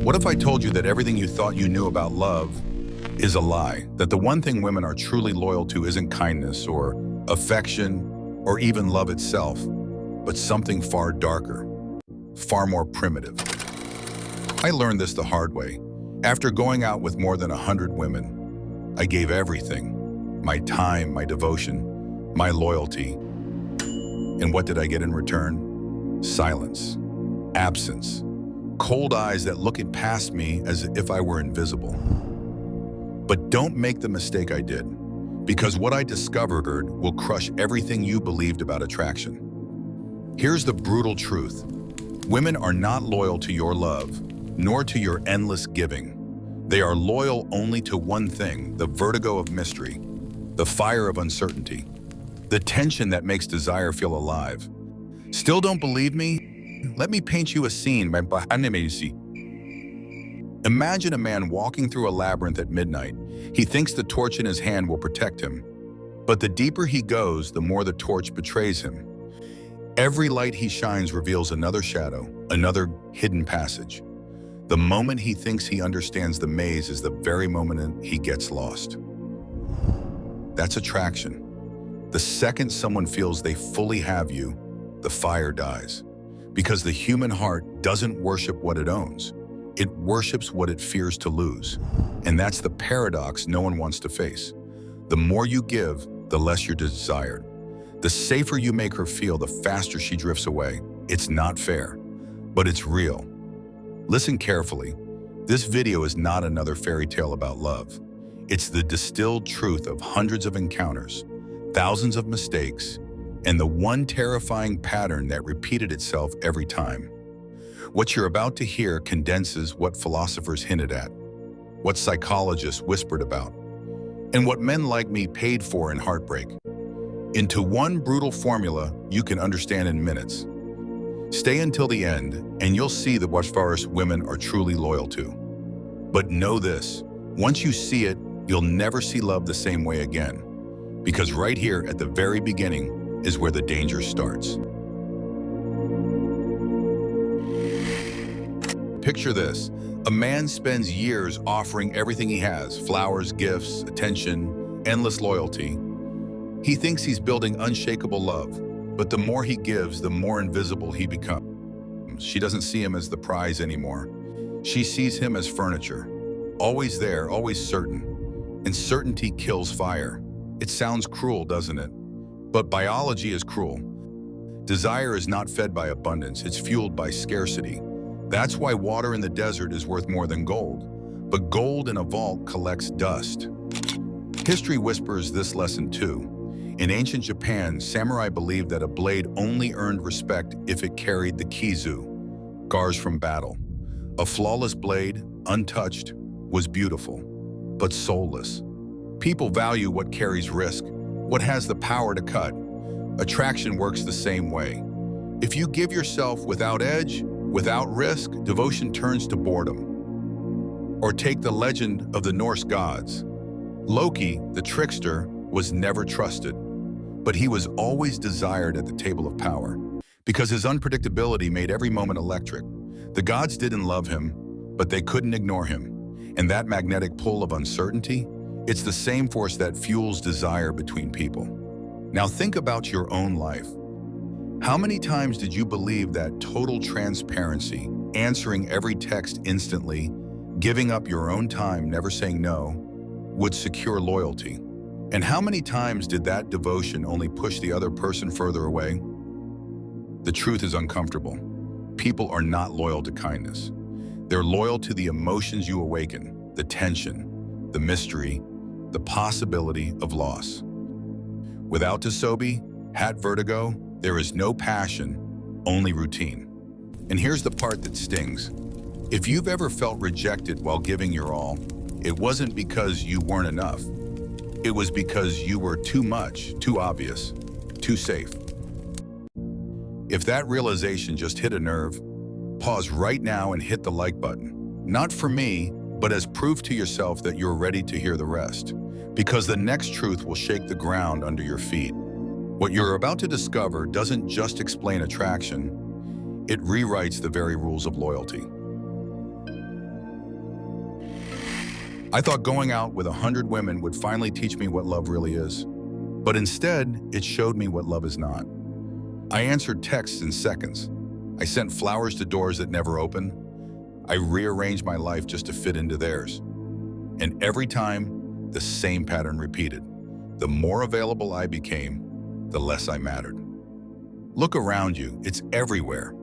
What if I told you that everything you thought you knew about love is a lie? That the one thing women are truly loyal to isn't kindness or affection or even love itself, but something far darker, far more primitive. I learned this the hard way. After going out with more than 100 women, I gave everything, my time, my devotion, my loyalty. And what did I get in return? Silence, absence, cold eyes that looked past me as if I were invisible. But don't make the mistake I did, because what I discovered will crush everything you believed about attraction. Here's the brutal truth. Women are not loyal to your love, nor to your endless giving. They are loyal only to one thing, the vertigo of mystery, the fire of uncertainty, the tension that makes desire feel alive. Still don't believe me? Let me paint you a scene by Bahanimesi. Imagine a man walking through a labyrinth at midnight. He thinks the torch in his hand will protect him. But the deeper he goes, the more the torch betrays him. Every light he shines reveals another shadow, another hidden passage. The moment he thinks he understands the maze is the very moment he gets lost. That's attraction. The second someone feels they fully have you, the fire dies. Because the human heart doesn't worship what it owns. It worships what it fears to lose. And that's the paradox no one wants to face. The more you give, the less you're desired. The safer you make her feel, the faster she drifts away. It's not fair, but it's real. Listen carefully. This video is not another fairy tale about love. It's the distilled truth of hundreds of encounters, thousands of mistakes, and the one terrifying pattern that repeated itself every time. What you're about to hear condenses what philosophers hinted at, what psychologists whispered about, and what men like me paid for in heartbreak, into one brutal formula you can understand in minutes. Stay until the end, and you'll see that what forest women are truly loyal to. But know this, once you see it, you'll never see love the same way again. Because right here at the very beginning is where the danger starts. Picture this. A man spends years offering everything he has, flowers, gifts, attention, endless loyalty. He thinks he's building unshakable love, but the more he gives, the more invisible he becomes. She doesn't see him as the prize anymore. She sees him as furniture, always there, always certain. And certainty kills fire. It sounds cruel, doesn't it? But biology is cruel. Desire is not fed by abundance, it's fueled by scarcity. That's why water in the desert is worth more than gold. But gold in a vault collects dust. History whispers this lesson too. In ancient Japan, samurai believed that a blade only earned respect if it carried the kizu, scars from battle. A flawless blade, untouched, was beautiful, but soulless. People value what carries risk, what has the power to cut. Attraction works the same way. If you give yourself without edge, without risk, devotion turns to boredom. Or take the legend of the Norse gods. Loki, the trickster, was never trusted, but he was always desired at the table of power. Because his unpredictability made every moment electric. The gods didn't love him, but they couldn't ignore him. And that magnetic pull of uncertainty, it's the same force that fuels desire between people. Now think about your own life. How many times did you believe that total transparency, answering every text instantly, giving up your own time, never saying no, would secure loyalty? And how many times did that devotion only push the other person further away? The truth is uncomfortable. People are not loyal to kindness. They're loyal to the emotions you awaken, the tension, the mystery, the possibility of loss. Without Tasobi, hat vertigo, there is no passion, only routine. And here's the part that stings. If you've ever felt rejected while giving your all, it wasn't because you weren't enough. It was because you were too much, too obvious, too safe. If that realization just hit a nerve, pause right now and hit the like button. Not for me, but as proof to yourself that you're ready to hear the rest. Because the next truth will shake the ground under your feet. What you're about to discover doesn't just explain attraction, it rewrites the very rules of loyalty. I thought going out with 100 women would finally teach me what love really is. But instead, it showed me what love is not. I answered texts in seconds. I sent flowers to doors that never opened. I rearranged my life just to fit into theirs. And every time, the same pattern repeated. The more available I became, the less I mattered. Look around you, it's everywhere.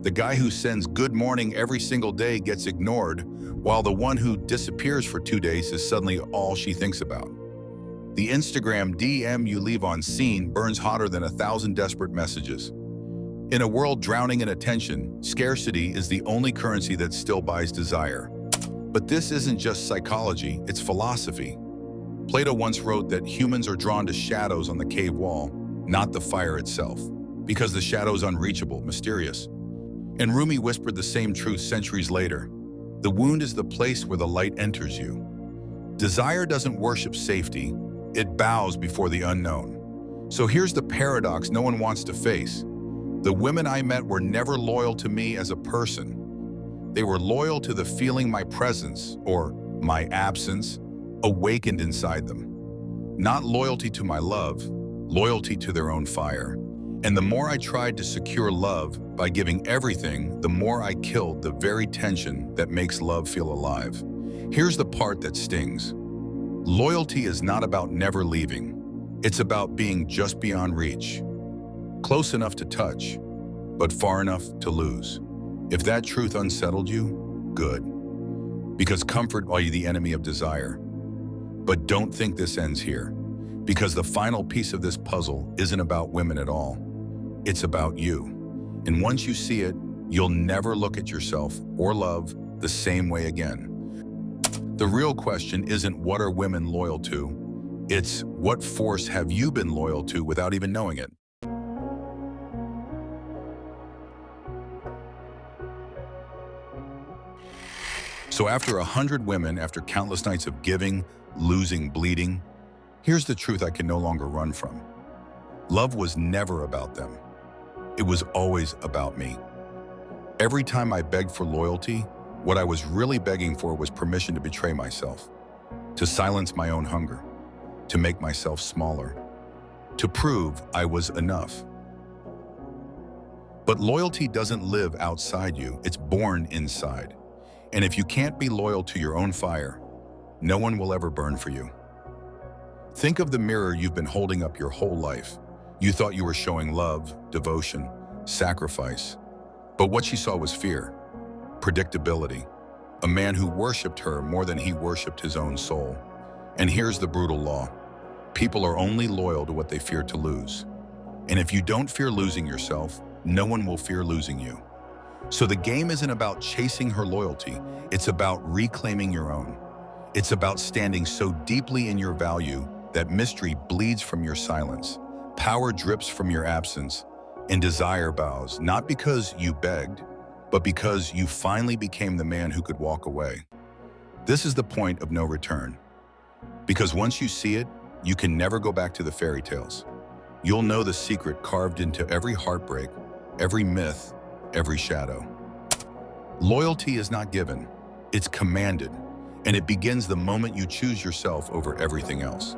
The guy who sends good morning every single day gets ignored, while the one who disappears for 2 days is suddenly all she thinks about. The Instagram DM you leave on scene burns hotter than 1,000 desperate messages. In a world drowning in attention, scarcity is the only currency that still buys desire. But this isn't just psychology, it's philosophy. Plato once wrote that humans are drawn to shadows on the cave wall, not the fire itself, because the shadow is unreachable, mysterious. And Rumi whispered the same truth centuries later. The wound is the place where the light enters you. Desire doesn't worship safety, it bows before the unknown. So here's the paradox no one wants to face. The women I met were never loyal to me as a person. They were loyal to the feeling my presence, or my absence, awakened inside them. Not loyalty to my love, loyalty to their own fire. And the more I tried to secure love by giving everything, the more I killed the very tension that makes love feel alive. Here's the part that stings. Loyalty is not about never leaving. It's about being just beyond reach. Close enough to touch, but far enough to lose. If that truth unsettled you, good. Because comfort is the enemy of desire. But don't think this ends here. Because the final piece of this puzzle isn't about women at all. It's about you. And once you see it, you'll never look at yourself or love the same way again. The real question isn't what are women loyal to, it's what force have you been loyal to without even knowing it. So after 100 women, after countless nights of giving, losing, bleeding, here's the truth I can no longer run from. Love was never about them. It was always about me. Every time I begged for loyalty, what I was really begging for was permission to betray myself, to silence my own hunger, to make myself smaller, to prove I was enough. But loyalty doesn't live outside you, it's born inside. And if you can't be loyal to your own fire, no one will ever burn for you. Think of the mirror you've been holding up your whole life. You thought you were showing love, devotion, sacrifice. But what she saw was fear, predictability, a man who worshipped her more than he worshipped his own soul. And here's the brutal law. People are only loyal to what they fear to lose. And if you don't fear losing yourself, no one will fear losing you. So the game isn't about chasing her loyalty, it's about reclaiming your own. It's about standing so deeply in your value that mystery bleeds from your silence, power drips from your absence, and desire bows, not because you begged, but because you finally became the man who could walk away. This is the point of no return. Because once you see it, you can never go back to the fairy tales. You'll know the secret carved into every heartbreak, every myth, every shadow. Loyalty is not given, it's commanded, and it begins the moment you choose yourself over everything else.